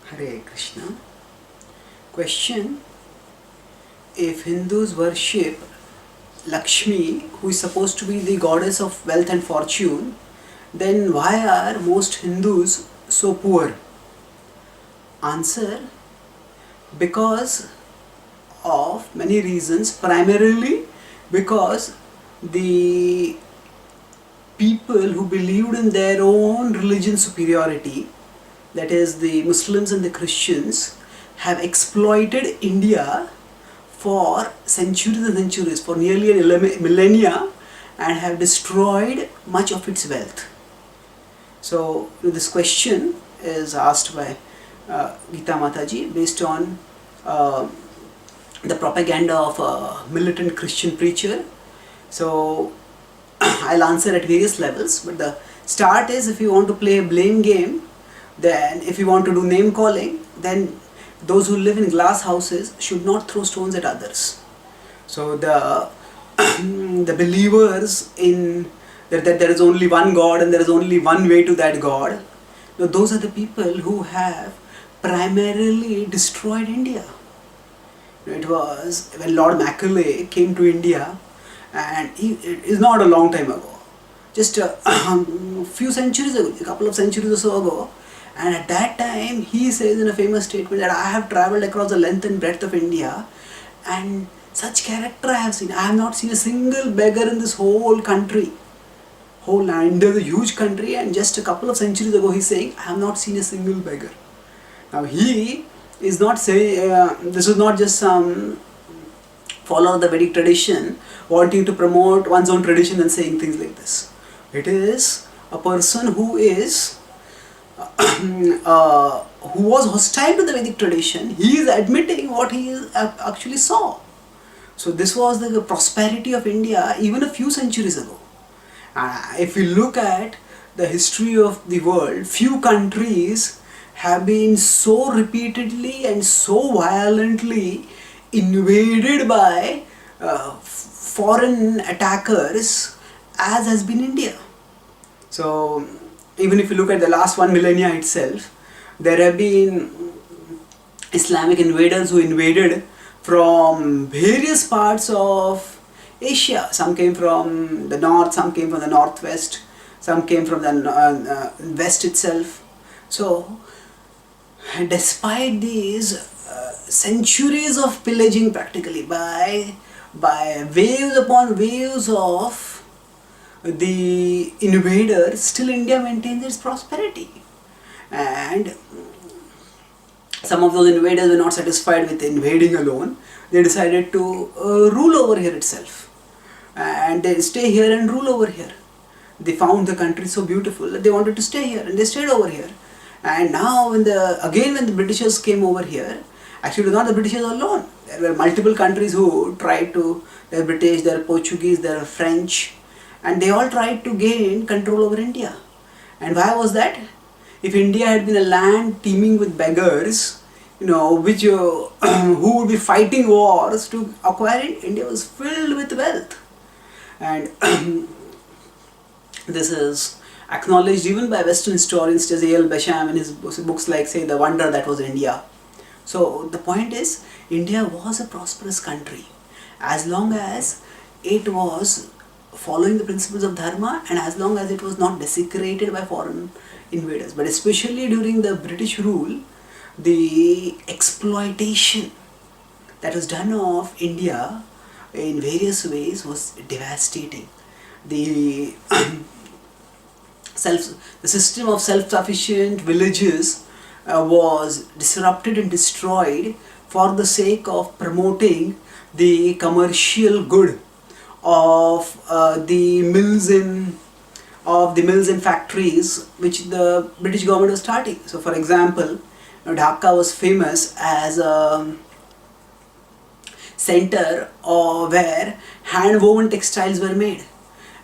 Hare Krishna. Question: if Hindus worship Lakshmi, who is supposed to be the goddess of wealth and fortune, then why are most Hindus so poor? Answer: because of many reasons, primarily because the people who believed in their own religion superiority, that is the Muslims and the Christians, have exploited India for centuries and centuries, for nearly a millennia, and have destroyed much of its wealth. So this question is asked by Gita Mataji based on the propaganda of a militant Christian preacher. So I'll answer at various levels, but the start is, if you want to play a blame game, then if you want to do name calling, then those who live in glass houses should not throw stones at others. So the the believers in that there is only one God and there is only one way to that God, those are the people who have primarily destroyed India. It was when Lord Macaulay came to India, and it is not a long time ago, just a few centuries ago, a couple of centuries or so ago. And at that time, he says in a famous statement that I have travelled across the length and breadth of India, and such character I have seen. I have not seen a single beggar in this whole country. Whole India is a huge country, and just a couple of centuries ago, he's saying, I have not seen a single beggar. Now he is not saying, this is not just some follower of the Vedic tradition wanting to promote one's own tradition and saying things like this. It is a person who is who was hostile to the Vedic tradition. He is admitting what he actually saw. So this was the prosperity of India even a few centuries ago. If we look at the history of the world, few countries have been so repeatedly and so violently invaded by foreign attackers as has been India. So even if you look at the last one millennia itself, there have been Islamic invaders who invaded from various parts of Asia. Some came from the north, some came from the northwest, some came from the west itself. So despite these centuries of pillaging, practically by waves upon waves of the invaders, still India maintains its prosperity. And some of those invaders were not satisfied with invading alone. They decided to rule over here itself, and they stay here and rule over here. They found the country so beautiful that they wanted to stay here, and they stayed over here. And now when the Britishers came over here, actually it was not the Britishers alone. There were multiple countries who tried to, there were British, there were Portuguese, there were French, and they all tried to gain control over India. And why was that? If India had been a land teeming with beggars, which who would be fighting wars to acquire it, India was filled with wealth. And this is acknowledged even by Western historians such as A.L. Basham in his books like, say, The Wonder That Was India. So the point is, India was a prosperous country as long as it was following the principles of dharma and as long as it was not desecrated by foreign invaders. But especially during the British rule, the exploitation that was done of India in various ways was devastating. The system of self-sufficient villages was disrupted and destroyed for the sake of promoting the commercial good of the mills and factories which the British government was starting. So for example, Dhaka was famous as a center where hand woven textiles were made,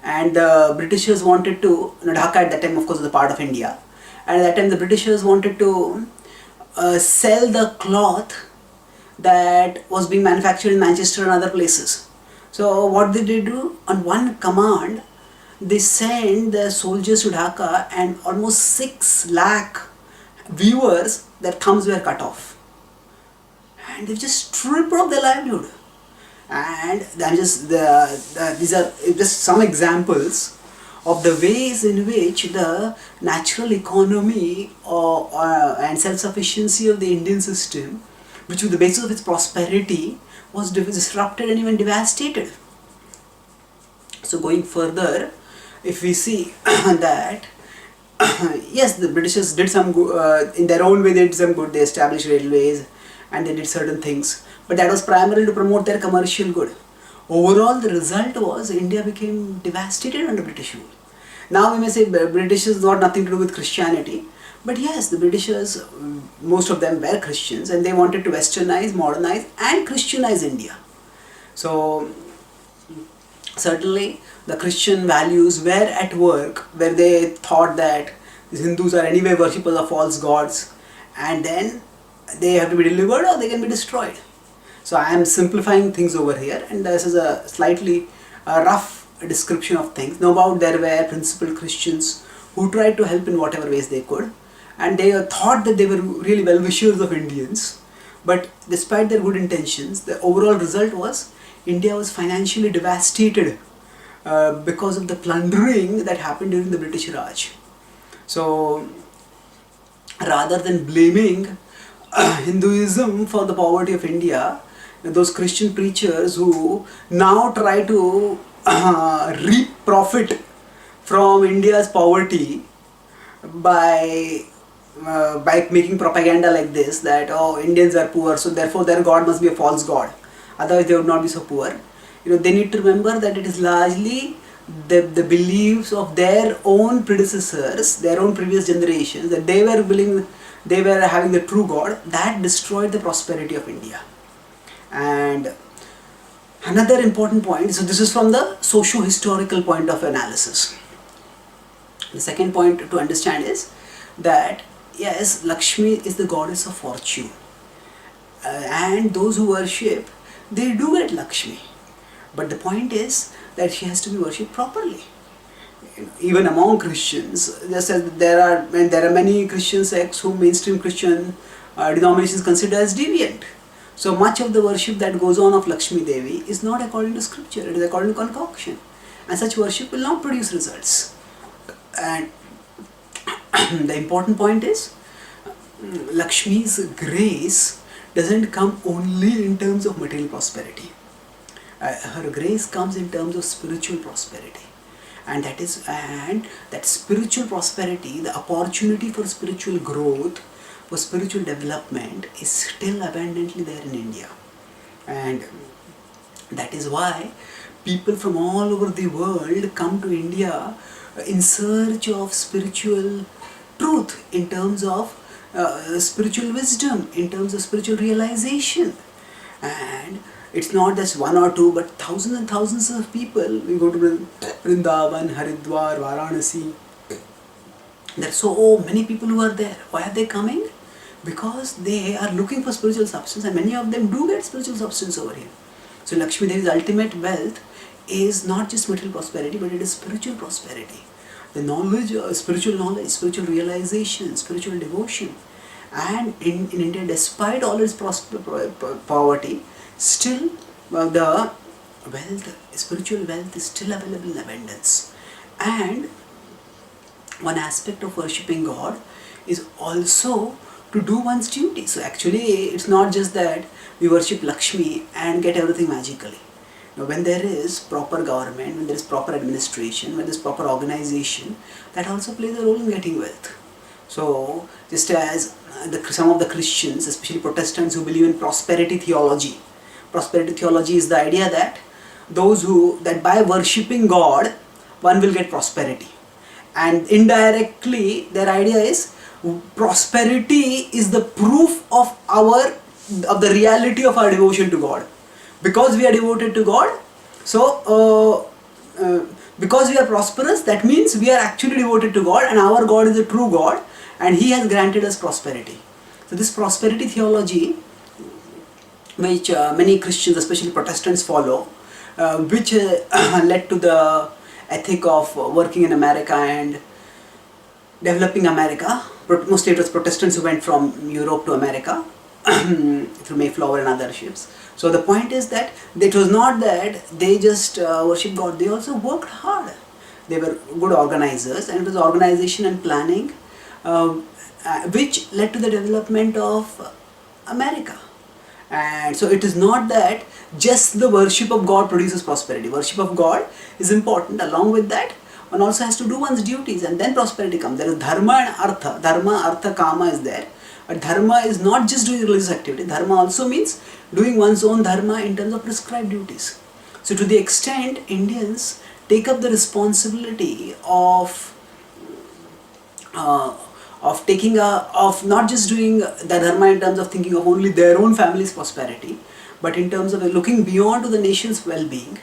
and the Britishers wanted to, Dhaka at that time of course was a part of India, and at that time the Britishers wanted to sell the cloth that was being manufactured in Manchester and other places. So what did they do? On one command, they sent the soldiers to Dhaka, and almost 6 lakh weavers their thumbs were cut off. And they just stripped off their livelihood. And then these are just some examples of the ways in which the natural economy and self-sufficiency of the Indian system, which was the basis of its prosperity, was disrupted and even devastated. So going further, if we see that yes, the Britishers did some good, in their own way they did some good. They established railways and they did certain things, but that was primarily to promote their commercial good. Overall, the result was India became devastated under British rule. Now we may say Britishers got nothing to do with Christianity, but yes, the Britishers, most of them were Christians, and they wanted to westernize, modernize and Christianize India. So certainly the Christian values were at work, where they thought that the Hindus are anyway worshippers of false gods, and then they have to be delivered or they can be destroyed. So I am simplifying things over here, and this is a slightly rough description of things. No doubt there were principled Christians who tried to help in whatever ways they could, and they thought that they were really well-wishers of Indians. But despite their good intentions, the overall result was India was financially devastated because of the plundering that happened during the British Raj. So rather than blaming Hinduism for the poverty of India, those Christian preachers who now try to reap profit from India's poverty by making propaganda like this, that oh, Indians are poor, so therefore their God must be a false God, otherwise they would not be so poor. They need to remember that it is largely the beliefs of their own predecessors, their own previous generations, that they were having the true God, that destroyed the prosperity of India. And another important point, so this is from the socio-historical point of analysis. The second point to understand is that yes, Lakshmi is the goddess of fortune, and those who worship, they do get Lakshmi. But the point is that she has to be worshipped properly. Even among Christians, just as there are many Christian sects whom mainstream Christian denominations consider as deviant. So much of the worship that goes on of Lakshmi Devi is not according to scripture, it is according to concoction. And such worship will not produce results. And the important point is, Lakshmi's grace doesn't come only in terms of material prosperity. Her grace comes in terms of spiritual prosperity, and that spiritual prosperity, the opportunity for spiritual growth, for spiritual development, is still abundantly there in India. And that is why people from all over the world come to India in search of spiritual truth, in terms of spiritual wisdom, in terms of spiritual realization. And it's not just one or two, but thousands and thousands of people. We go to Vrindavan, Haridwar, Varanasi. There are so many people who are there. Why are they coming? Because they are looking for spiritual substance, and many of them do get spiritual substance over here. So Lakshmi Devi's ultimate wealth is not just material prosperity, but it is spiritual prosperity. The knowledge, spiritual realization, spiritual devotion. And in India, despite all its poverty, still the spiritual wealth is still available in abundance. And one aspect of worshipping God is also to do one's duty. So actually it's not just that we worship Lakshmi and get everything magically. Now, when there is proper government, when there is proper administration, when there is proper organization, that also plays a role in getting wealth. So just as some of the Christians, especially Protestants, who believe in prosperity theology. Prosperity theology is the idea that that by worshipping God, one will get prosperity. And indirectly, their idea is prosperity is the proof of the reality of our devotion to God. Because we are devoted to God, so because we are prosperous, that means we are actually devoted to God, and our God is a true God, and He has granted us prosperity. So this prosperity theology, which many Christians, especially Protestants, follow, which led to the ethic of working in America and developing America, mostly it was Protestants who went from Europe to America through Mayflower and other ships. So the point is that it was not that they just worshipped God, they also worked hard. They were good organizers, and it was organization and planning which led to the development of America. And so it is not that just the worship of God produces prosperity. Worship of God is important. Along with that, one also has to do one's duties, and then prosperity comes. There is dharma and artha. Dharma, artha, kama is there. But dharma is not just doing religious activity. Dharma also means doing one's own dharma in terms of prescribed duties. So to the extent Indians take up the responsibility of taking of not just doing the dharma in terms of thinking of only their own family's prosperity, but in terms of looking beyond to the nation's well-being,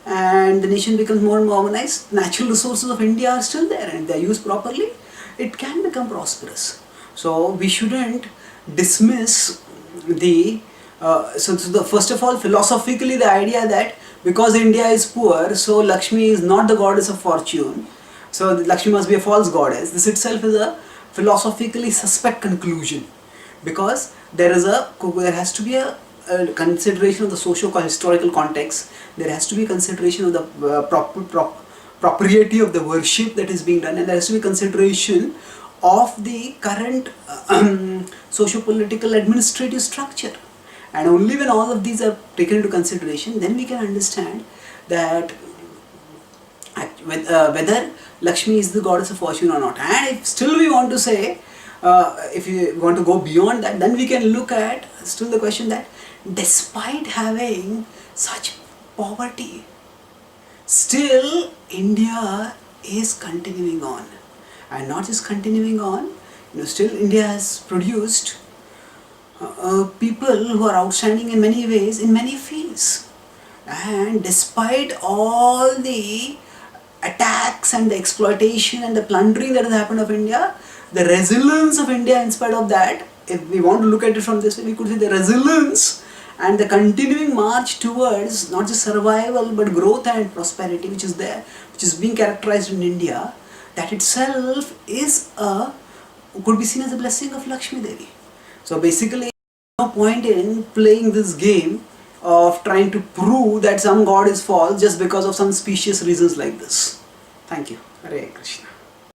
and the nation becomes more and more organized. Natural resources of India are still there, and if they are used properly, it can become prosperous. So we shouldn't dismiss the first of all, philosophically, the idea that because India is poor, so Lakshmi is not the goddess of fortune, so Lakshmi must be a false goddess. This itself is a philosophically suspect conclusion, because there has to be a consideration of the socio-historical context. There has to be consideration of the propriety of the worship that is being done, and there has to be consideration of the current socio-political administrative structure. And only when all of these are taken into consideration, then we can understand that whether Lakshmi is the goddess of fortune or not. And if still we want to say, if we want to go beyond that, then we can look at still the question that despite having such poverty, still India is continuing on. And not just continuing on, still India has produced people who are outstanding in many ways, in many fields. And despite all the attacks and the exploitation and the plundering that has happened of India, the resilience of India in spite of that, if we want to look at it from this way, we could say the resilience and the continuing march towards not just survival but growth and prosperity which is there, which is being characterized in India, that itself is could be seen as a blessing of Lakshmi Devi. So basically, no point in playing this game of trying to prove that some god is false just because of some specious reasons like this. Thank you. Hare Krishna.